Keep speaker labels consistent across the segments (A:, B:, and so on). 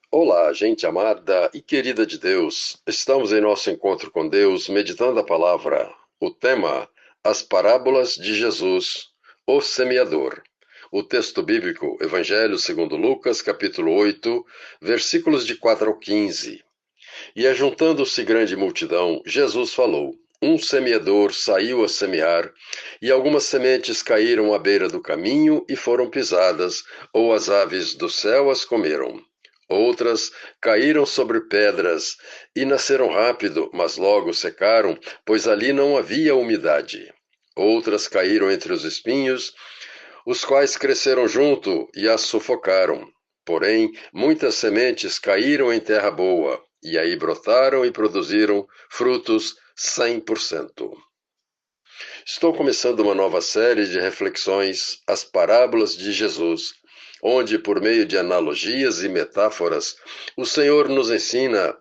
A: Olá, gente amada e querida de Deus. Estamos em nosso encontro com Deus, meditando a palavra. O tema: As parábolas de Jesus, o semeador. O texto bíblico, Evangelho segundo Lucas, capítulo 8, versículos de 4 ao 15. E ajuntando-se grande multidão, Jesus falou: Um semeador saiu a semear, e algumas sementes caíram à beira do caminho e foram pisadas, ou as aves do céu as comeram. Outras caíram sobre pedras e nasceram rápido, mas logo secaram, pois ali não havia umidade. Outras caíram entre os espinhos, os quais cresceram junto e as sufocaram. Porém, muitas sementes caíram em terra boa, e aí brotaram e produziram frutos 100%. Estou começando uma nova série de reflexões, as parábolas de Jesus, onde, por meio de analogias e metáforas, o Senhor nos ensina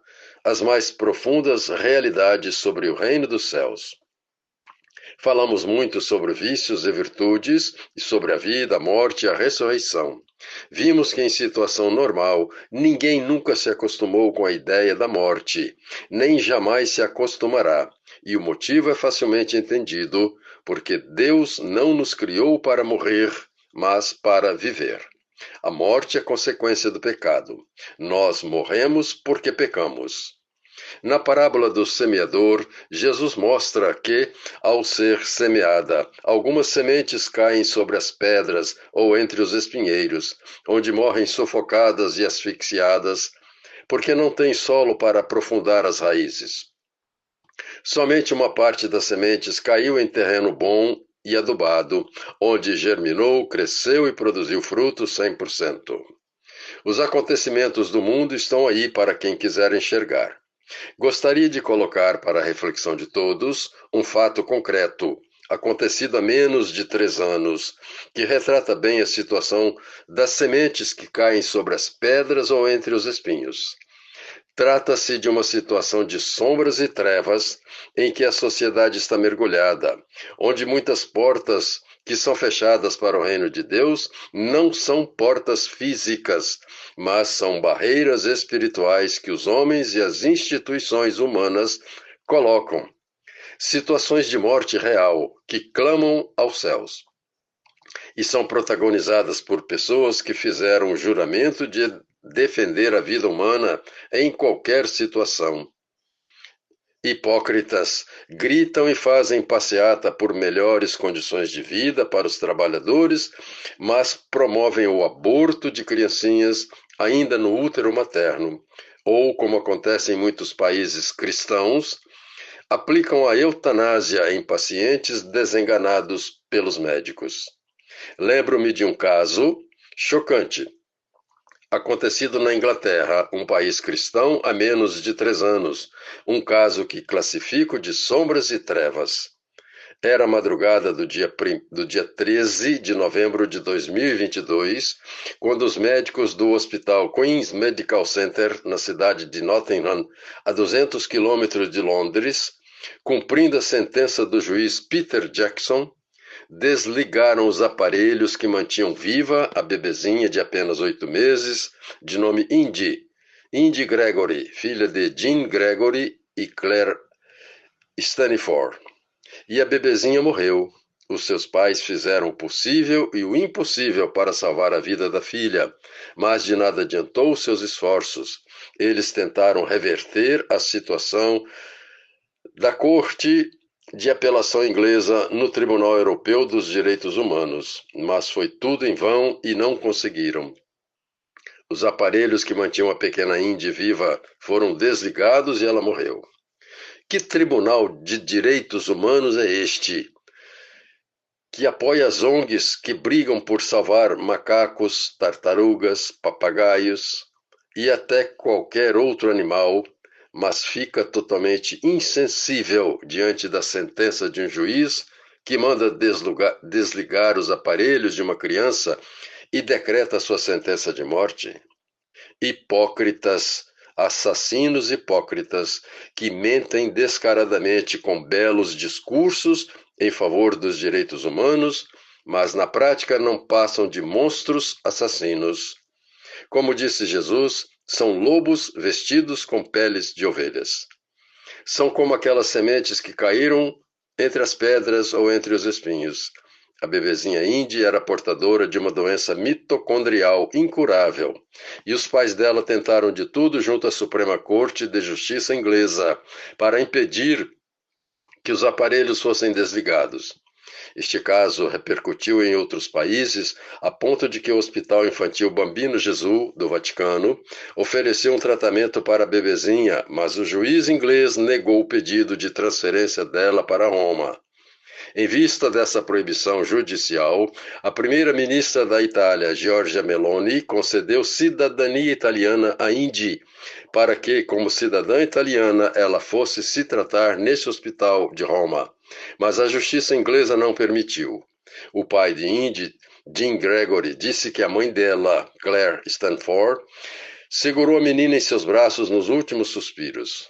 A: as mais profundas realidades sobre o reino dos céus. Falamos muito sobre vícios e virtudes e sobre a vida, a morte e a ressurreição. Vimos que em situação normal, ninguém nunca se acostumou com a ideia da morte, nem jamais se acostumará. E o motivo é facilmente entendido, porque Deus não nos criou para morrer, mas para viver. A morte é consequência do pecado. Nós morremos porque pecamos. Na parábola do semeador, Jesus mostra que, ao ser semeada, algumas sementes caem sobre as pedras ou entre os espinheiros, onde morrem sufocadas e asfixiadas, porque não tem solo para aprofundar as raízes. Somente uma parte das sementes caiu em terreno bom e adubado, onde germinou, cresceu e produziu frutos 100%. Os acontecimentos do mundo estão aí para quem quiser enxergar. Gostaria de colocar para a reflexão de todos um fato concreto, acontecido há menos de 3 anos, que retrata bem a situação das sementes que caem sobre as pedras ou entre os espinhos. Trata-se de uma situação de sombras e trevas em que a sociedade está mergulhada, onde muitas portas que são fechadas para o reino de Deus não são portas físicas, mas são barreiras espirituais que os homens e as instituições humanas colocam. Situações de morte real que clamam aos céus e são protagonizadas por pessoas que fizeram o juramento de defender a vida humana em qualquer situação. Hipócritas gritam e fazem passeata por melhores condições de vida para os trabalhadores, mas promovem o aborto de criancinhas ainda no útero materno, ou, como acontece em muitos países cristãos, aplicam a eutanásia em pacientes desenganados pelos médicos. Lembro-me de um caso chocante, acontecido na Inglaterra, um país cristão, há menos de 3 anos. Um caso que classifico de sombras e trevas. Era a madrugada do dia 13 de novembro de 2022, quando os médicos do Hospital Queen's Medical Center, na cidade de Nottingham, a 200 quilômetros de Londres, cumprindo a sentença do juiz Peter Jackson, desligaram os aparelhos que mantinham viva a bebezinha de apenas 8 meses, de nome Indy Gregory, filha de Jean Gregory e Claire Stanifor. E a bebezinha morreu. Os seus pais fizeram o possível e o impossível para salvar a vida da filha, mas de nada adiantou os seus esforços. Eles tentaram reverter a situação da Corte de Apelação Inglesa no Tribunal Europeu dos Direitos Humanos, mas foi tudo em vão e não conseguiram. Os aparelhos que mantinham a pequena Indy viva foram desligados e ela morreu. Que tribunal de direitos humanos é este, que apoia as ONGs que brigam por salvar macacos, tartarugas, papagaios e até qualquer outro animal, mas fica totalmente insensível diante da sentença de um juiz que manda desligar os aparelhos de uma criança e decreta sua sentença de morte? Hipócritas, assassinos hipócritas, que mentem descaradamente com belos discursos em favor dos direitos humanos, mas na prática não passam de monstros assassinos. Como disse Jesus, São lobos vestidos com peles de ovelhas. São como aquelas sementes que caíram entre as pedras ou entre os espinhos. A bebezinha Indy era portadora de uma doença mitocondrial incurável, e os pais dela tentaram de tudo junto à Suprema Corte de Justiça inglesa para impedir que os aparelhos fossem desligados. Este caso repercutiu em outros países, a ponto de que o Hospital Infantil Bambino Gesù, do Vaticano, ofereceu um tratamento para a bebezinha, mas o juiz inglês negou o pedido de transferência dela para Roma. Em vista dessa proibição judicial, a primeira-ministra da Itália, Giorgia Meloni, concedeu cidadania italiana a Indy, para que, como cidadã italiana, ela fosse se tratar nesse hospital de Roma. Mas a justiça inglesa não permitiu. O pai de Indy, Jim Gregory, disse que a mãe dela, Claire Stanford, segurou a menina em seus braços nos últimos suspiros.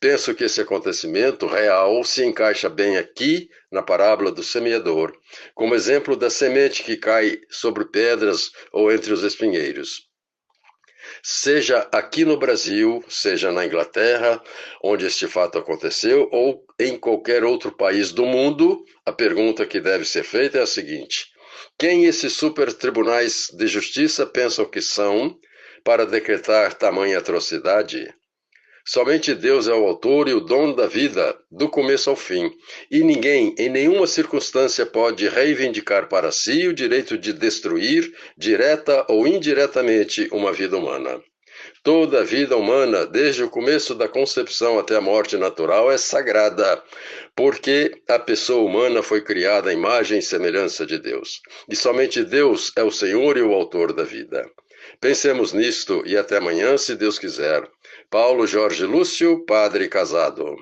A: Penso que esse acontecimento real se encaixa bem aqui na parábola do semeador, como exemplo da semente que cai sobre pedras ou entre os espinheiros. Seja aqui no Brasil, seja na Inglaterra, onde este fato aconteceu, ou em qualquer outro país do mundo, a pergunta que deve ser feita é a seguinte: quem esses supertribunais de justiça pensam que são para decretar tamanha atrocidade? Somente Deus é o autor e o dono da vida, do começo ao fim, e ninguém, em nenhuma circunstância, pode reivindicar para si o direito de destruir, direta ou indiretamente, uma vida humana. Toda a vida humana, desde o começo da concepção até a morte natural, é sagrada, porque a pessoa humana foi criada à imagem e semelhança de Deus. E somente Deus é o Senhor e o autor da vida. Pensemos nisto e até amanhã, se Deus quiser. Paulo Jorge Lúcio, padre casado.